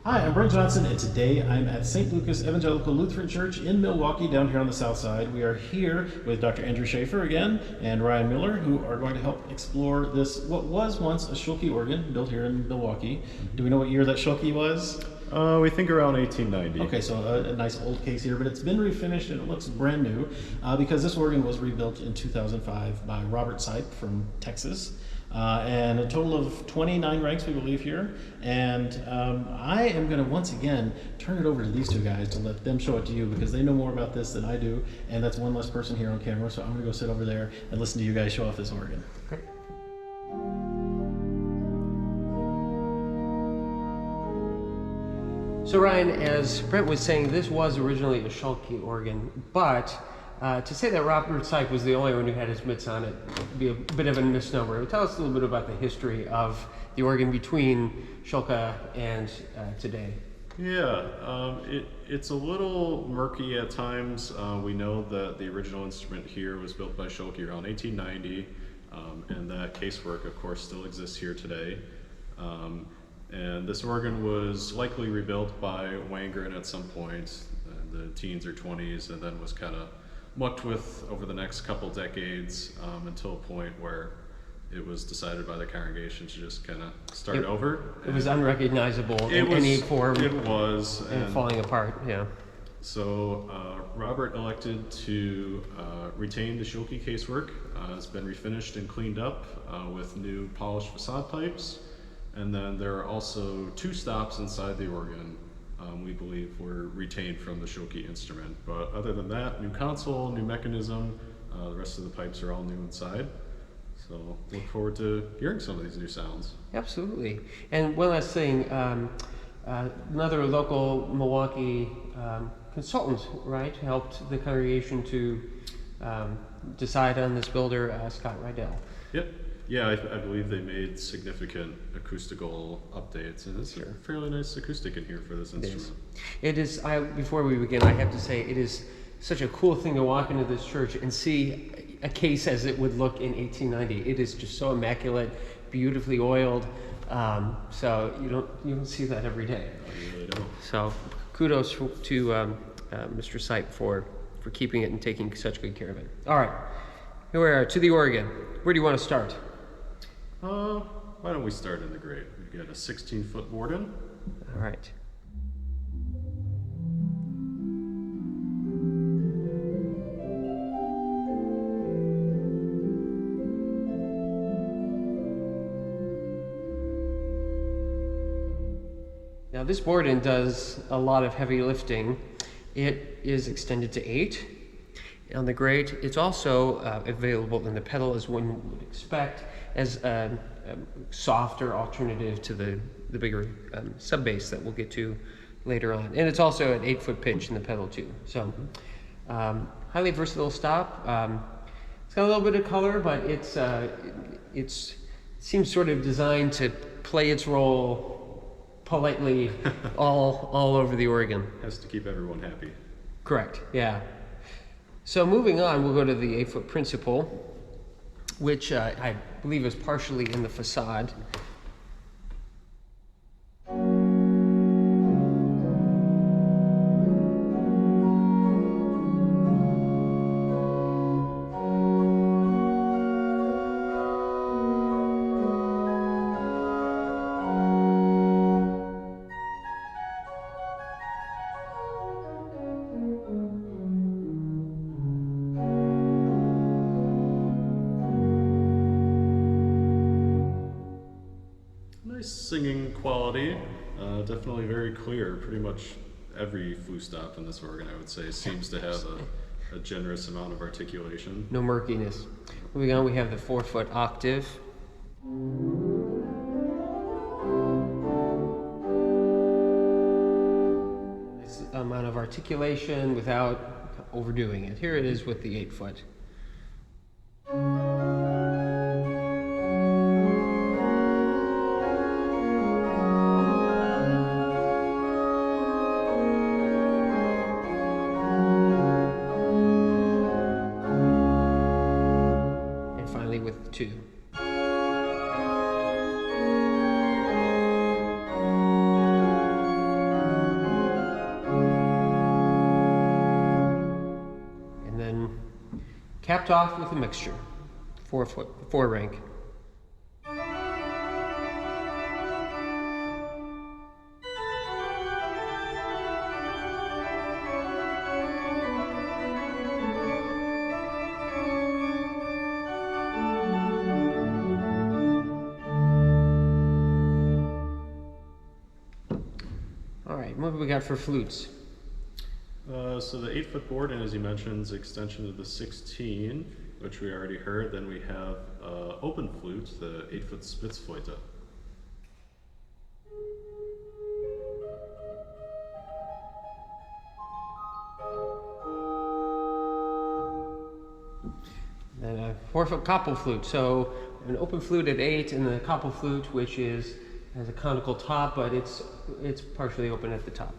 Hi, I'm Brent Johnson, and today I'm at St. Lucas Evangelical Lutheran Church in Milwaukee, down here on the south side. We are here with Dr. Andrew Schaeffer again and Ryan Mueller, who are going to help explore this, what was once a Schaeffer organ built here in Milwaukee. Do we know what year that Schaeffer was? We think around 1890. Okay, so a nice old case here, but it's been refinished and it looks brand new because this organ was rebuilt in 2005 by Robert Sipe from Texas. And a total of 29 ranks, we believe, here. And I am going to once again turn it over to these two guys to let them show it to you because they know more about this than I do, and that's one less person here on camera. So I'm going to go sit over there and listen to you guys show off this organ. Okay. So Ryan, as Brent was saying, this was originally a Schaeffer organ, but to say that Robert Sipe was the only one who had his mitts on it would be a bit of a misnomer. Tell us a little bit about the history of the organ between Schaeffer and today. Yeah, it's a little murky at times. We know that the original instrument here was built by Schaeffer around 1890, and that casework, of course, still exists here today. And this organ was likely rebuilt by Wangren at some point in the teens or 20s, and then was kind of mucked with over the next couple decades until a point where it was decided by the congregation to just kind of start over. It was unrecognizable in any form. It was. And falling apart, yeah. So Robert elected to retain the Schulke casework. It's been refinished and cleaned up with new polished facade pipes. And then there are also two stops inside the organ we believe were retained from the Schulke instrument. But other than that, new console, new mechanism, the rest of the pipes are all new inside. So look forward to hearing some of these new sounds. Absolutely. And one last thing, another local Milwaukee consultant, right, helped the congregation to decide on this builder, Scott Rydell. Yep. Yeah, I believe they made significant acoustical updates, and it's a fairly nice acoustic in here for this instrument. It is. Before we begin, I have to say it is such a cool thing to walk into this church and see a case as it would look in 1890. It is just so immaculate, beautifully oiled. So you don't see that every day. You really don't. So kudos to Mr. Sipe for keeping it and taking such good care of it. All right, here we are to the organ. Where do you want to start? Why don't we start in the grate? We've got a 16-foot board in. All right. Now this board-in does a lot of heavy lifting. It is extended to 8. On the grate, it's also available in the pedal as one would expect as a softer alternative to the bigger sub bass that we'll get to later on. And it's also an 8-foot pitch in the pedal too. So highly versatile stop. It's got a little bit of color, but it seems sort of designed to play its role politely all over the organ. Has to keep everyone happy. Correct, yeah. So moving on, we'll go to the 8-foot principal, which I believe is partially in the facade. Singing quality, definitely very clear. Pretty much every flue stop in this organ, I would say, seems to have a generous amount of articulation. No murkiness. Moving on, we have the 4-foot octave. This amount of articulation without overdoing it. Here it is with the 8-foot. With 2. capped off with a mixture, 4 rank. All right, what have we got for flutes? So the 8-foot board, and as you mentioned, is extension of the 16, which we already heard. Then we have open flute, the 8-foot Spitzflöte. Then a 4-foot koppel flute. So an open flute at 8, and the koppel flute, which has a conical top, but it's partially open at the top.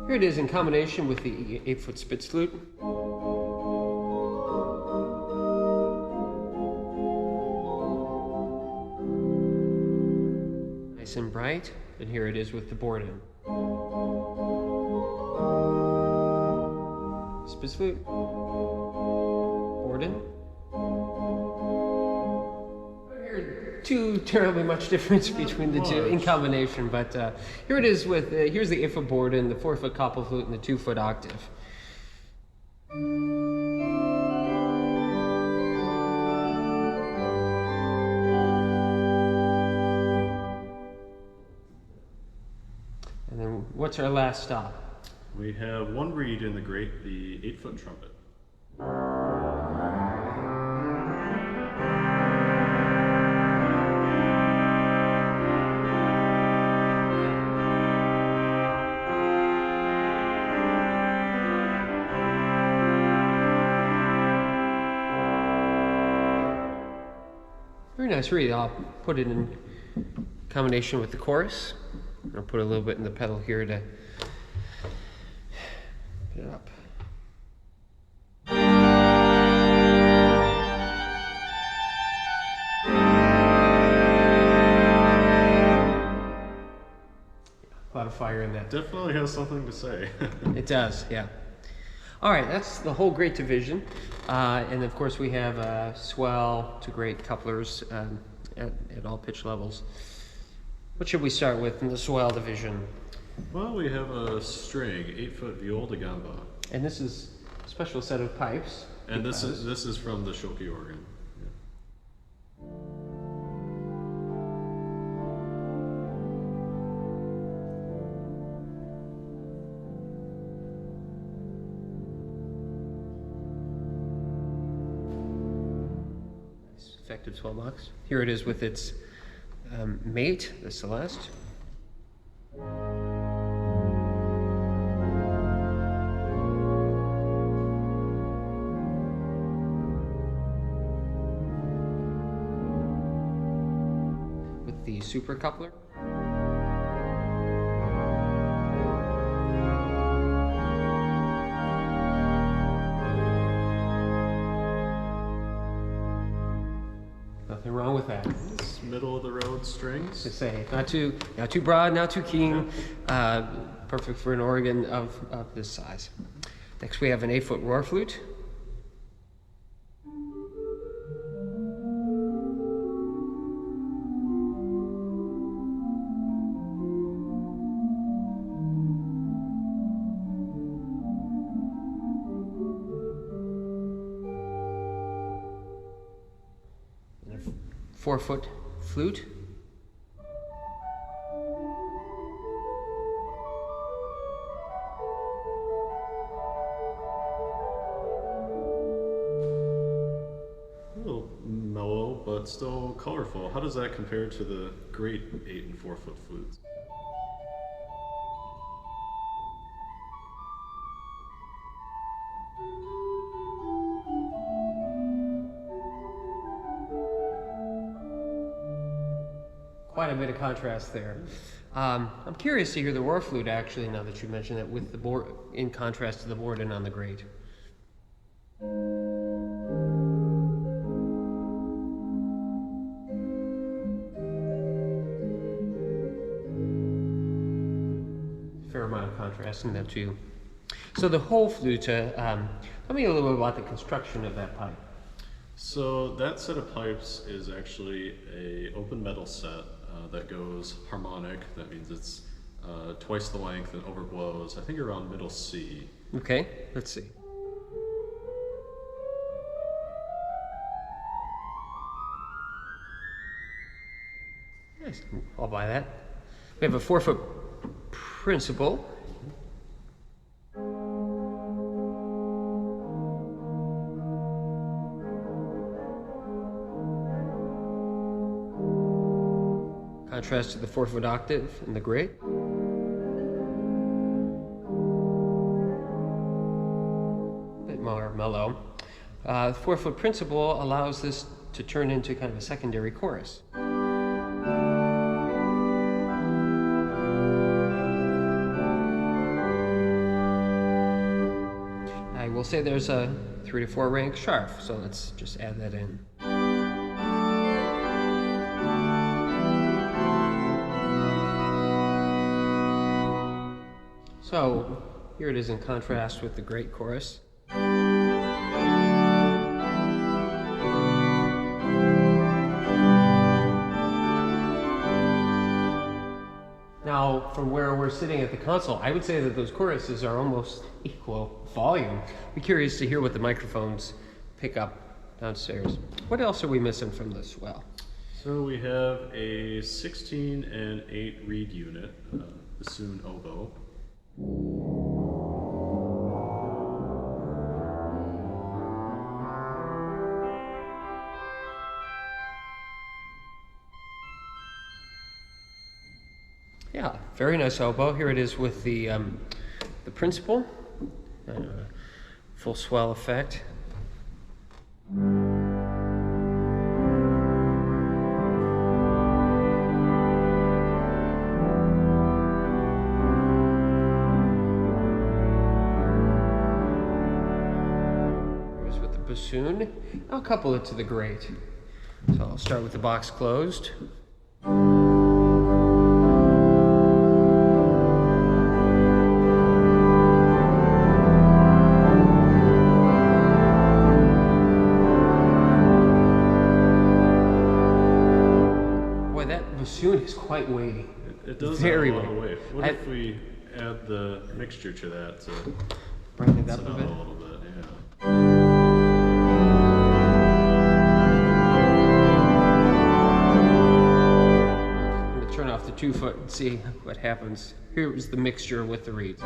Here it is in combination with the 8-foot Spitzflute. Nice and bright, and here it is with the Borden. Spitzflute, Borden. Too terribly much difference between the two in combination, but here it is with here's the 8-foot Borden, the 4-foot koppel flute, and the 2-foot octave. And then what's our last stop? We have one reed in the great, the 8-foot trumpet. Very nice reed. I'll put it in combination with the chorus. I'll put a little bit in the pedal here to put it up. A lot of fire in that. Definitely has something to say. It does, yeah. All right, that's the whole great division. And of course we have swell to great couplers at all pitch levels. What should we start with in the swell division? Well, we have a string, 8-foot viol de gamba. And this is a special set of pipes. And this is from the Schaeffer organ. Effective 12 box. Here it is with its mate, the Celeste. With the super coupler. Nothing wrong with that. It's middle of the road strings. To say, not too broad, not too keen. Perfect for an organ of this size. Next, we have an 8-foot roar flute. And a 4-foot flute. A little mellow, but still colorful. How does that compare to the great 8 and 4-foot flutes? Quite a bit of contrast there. I'm curious to hear the roar flute actually, now that you mention it, with the board in contrast to the Borden on the great. contrasting that too. So the whole flute, tell me a little bit about the construction of that pipe. So that set of pipes is actually a open metal set that goes harmonic. That means it's twice the length and overblows, I think around middle C. Okay, let's see. Nice, I'll buy that. We have a 4-foot principal. Contrast to the 4-foot octave in the great. Bit more mellow. The 4-foot principal allows this to turn into kind of a secondary chorus. I will say there's a 3 to 4 rank Schaeffer, so let's just add that in. So here it is in contrast with the great chorus. Now, from where we're sitting at the console, I would say that those choruses are almost equal volume. I'd be curious to hear what the microphones pick up downstairs. What else are we missing from the swell? So we have a 16 and 8 reed unit, bassoon oboe. Yeah, very nice oboe. Here it is with the principal, full swell effect. Here's with the bassoon. I'll couple it to the great. So I'll start with the box closed. Bassoon is quite weighty. It does Very have a lot of weighty. weight. What if we add the mixture to that to Bring it up set a out bit. a little bit? Yeah. I'm going to turn off the 2-foot and see what happens. Here is the mixture with the reeds.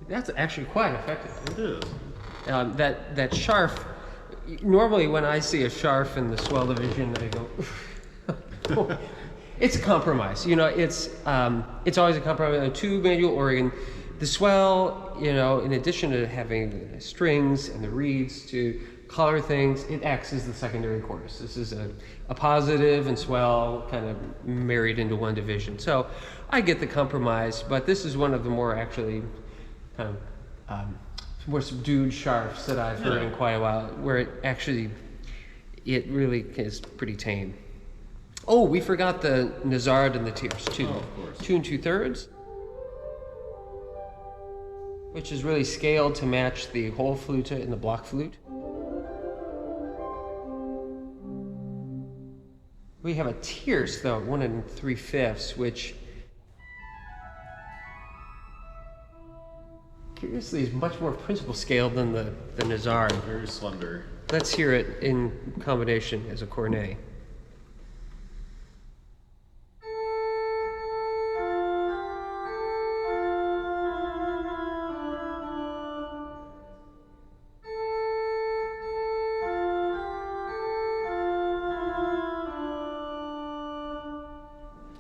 That's actually quite effective. It is. That Schaeffer, normally when I see a Schaeffer in the swell division, I go, it's a compromise. You know, it's always a compromise. A 2 manual organ. The swell, you know, in addition to having the strings and the reeds to color things, it acts as the secondary chorus. This is a positive and swell kind of married into one division. So I get the compromise, but this is one of the more actually kind of more subdued Schaeffs that I've heard in quite a while, where it really is pretty tame. Oh, we forgot the Nazard and the tierce too. Oh, of course. 2 2/3, which is really scaled to match the whole flute and the block flute. We have a tierce though, 1 3/5, which curiously is much more principal scaled than the Nazard. Very slender. Let's hear it in combination as a cornet.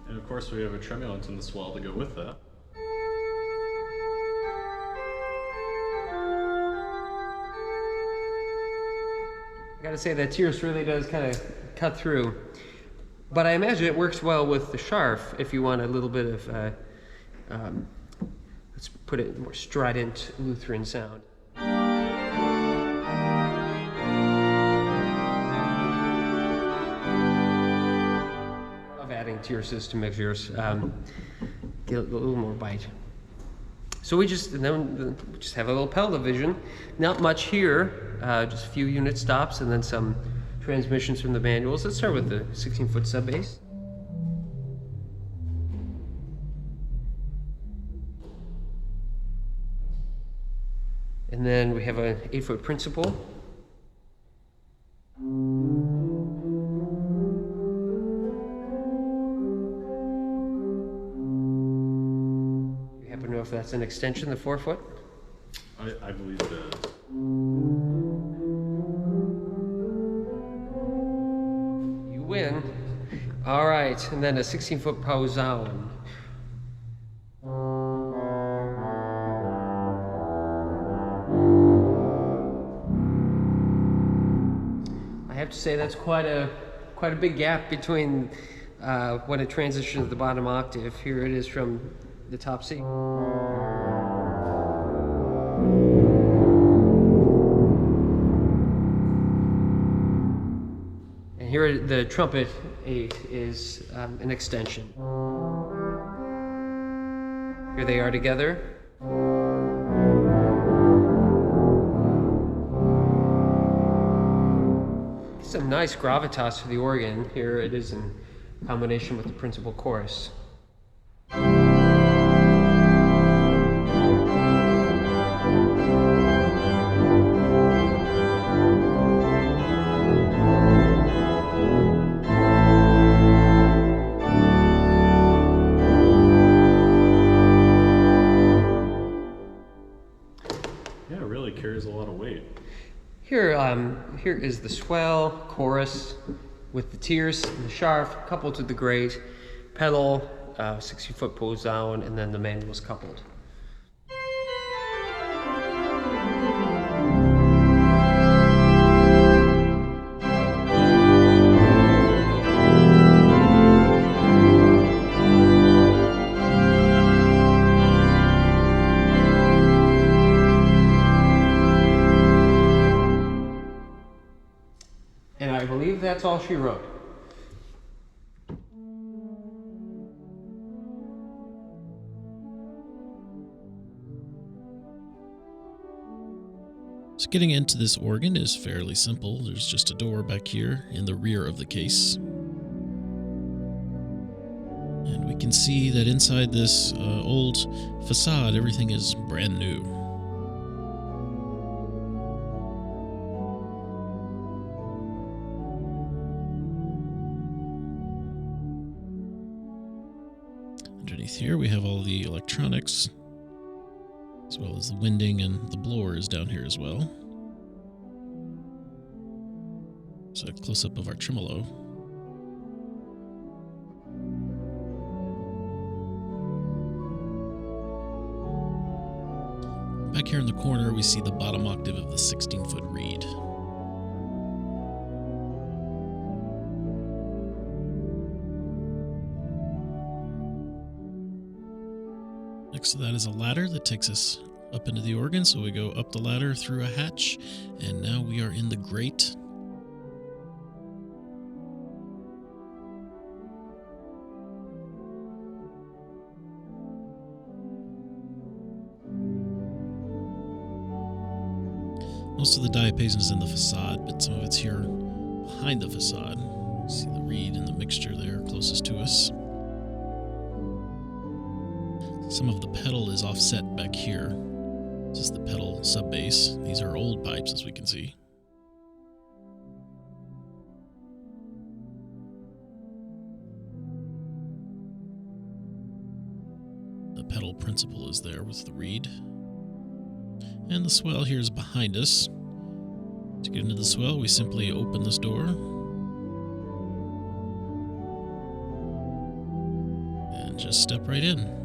And of course we have a tremulant in the swell to go with that. I gotta say that Tierce really does kind of cut through. But I imagine it works well with the Schaeffer if you want a little bit of, let's put it, more strident Lutheran sound. Of adding tierces to mixtures, get a little more bite. So we just have a little pedal division. Not much here, just a few unit stops and then some transmissions from the manuals. Let's start with the 16-foot sub bass. And then we have an 8-foot principal. You happen to know if that's an extension, the 4-foot? I believe it is. You win. All right, and then a 16-foot posaune. I have to say that's quite a big gap between when it transitions to the bottom octave. Here it is from the top C. And here the trumpet 8 is an extension. Here they are together. Some nice gravitas for the organ. Here it is in combination with the principal chorus. Yeah, it really carries a lot of weight. Here is the swell chorus with the tierce and the Schaeffer coupled to the great pedal, 60-foot posaune, and then the manuals coupled. And I believe that's all she wrote. So getting into this organ is fairly simple. There's just a door back here in the rear of the case. And we can see that inside this old facade, everything is brand new. Underneath here we have all the electronics, as well as the winding, and the blower is down here as well. So a close-up of our tremolo. Back here in the corner we see the bottom octave of the 16-foot reed. Next to that is a ladder that takes us up into the organ, so we go up the ladder through a hatch, and now we are in the grate. Most of the diapason is in the facade, but some of it's here behind the facade. See the reed and the mixture there closest to us. Some of the pedal is offset back here. This is the pedal sub-bass. These are old pipes, as we can see. The pedal principal is there with the reed. And the swell here is behind us. To get into the swell, we simply open this door. And just step right in.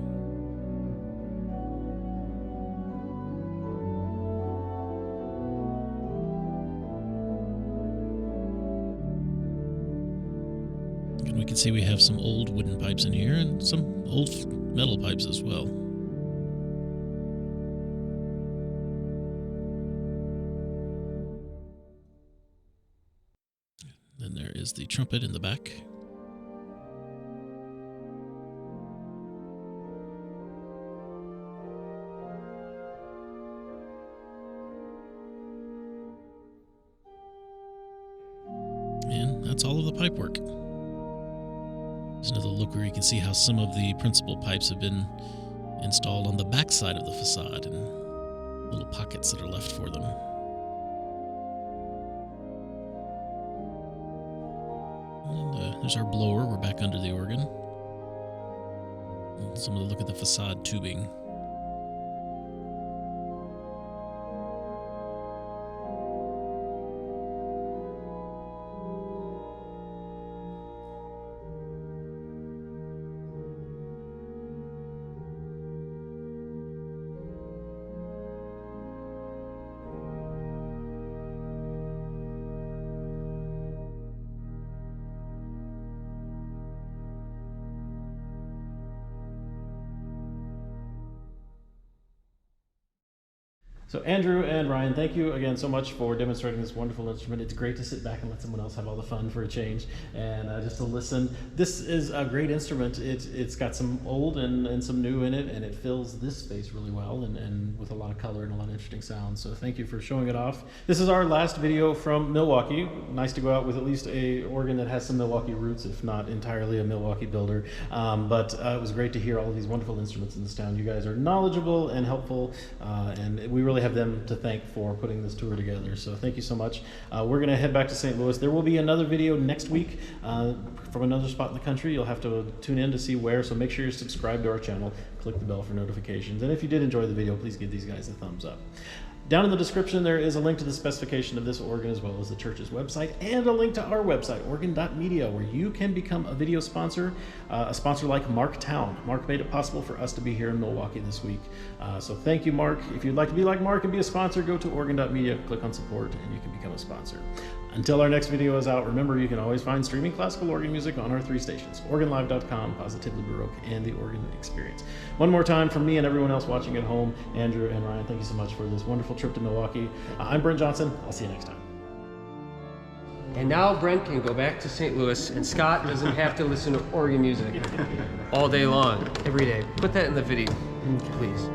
And we can see we have some old wooden pipes in here and some old metal pipes as well. Then there is the trumpet in the back. And that's all of the pipe work. There's another look where you can see how some of the principal pipes have been installed on the back side of the facade and little pockets that are left for them. And there's our blower. We're back under the organ. And some of the look at the facade tubing. So Andrew and Ryan, thank you again so much for demonstrating this wonderful instrument. It's great to sit back and let someone else have all the fun for a change and just to listen. This is a great instrument. It's got some old and some new in it, and it fills this space really well and with a lot of color and a lot of interesting sounds. So thank you for showing it off. This is our last video from Milwaukee. Nice to go out with at least a organ that has some Milwaukee roots, if not entirely a Milwaukee builder. But it was great to hear all of these wonderful instruments in this town. You guys are knowledgeable and helpful, and we really have them to thank for putting this tour together. So thank you so much. We're going to head back to St. Louis. There will be another video next week from another spot in the country. You'll have to tune in to see where, so make sure you're subscribed to our channel. Click the bell for notifications. And if you did enjoy the video, please give these guys a thumbs up. Down in the description, there is a link to the specification of this organ as well as the church's website, and a link to our website, organ.media, where you can become a video sponsor, a sponsor like Mark Town. Mark made it possible for us to be here in Milwaukee this week. So thank you, Mark. If you'd like to be like Mark and be a sponsor, go to organ.media, click on support, and you can become a sponsor. Until our next video is out, remember you can always find streaming classical organ music on our 3 stations, organlive.com, Positively Baroque, and The Organ Experience. One more time from me and everyone else watching at home, Andrew and Ryan, thank you so much for this wonderful trip to Milwaukee. I'm Brent Johnson. I'll see you next time. And now Brent can go back to St. Louis, and Scott doesn't have to listen to organ music all day long, every day. Put that in the video, please.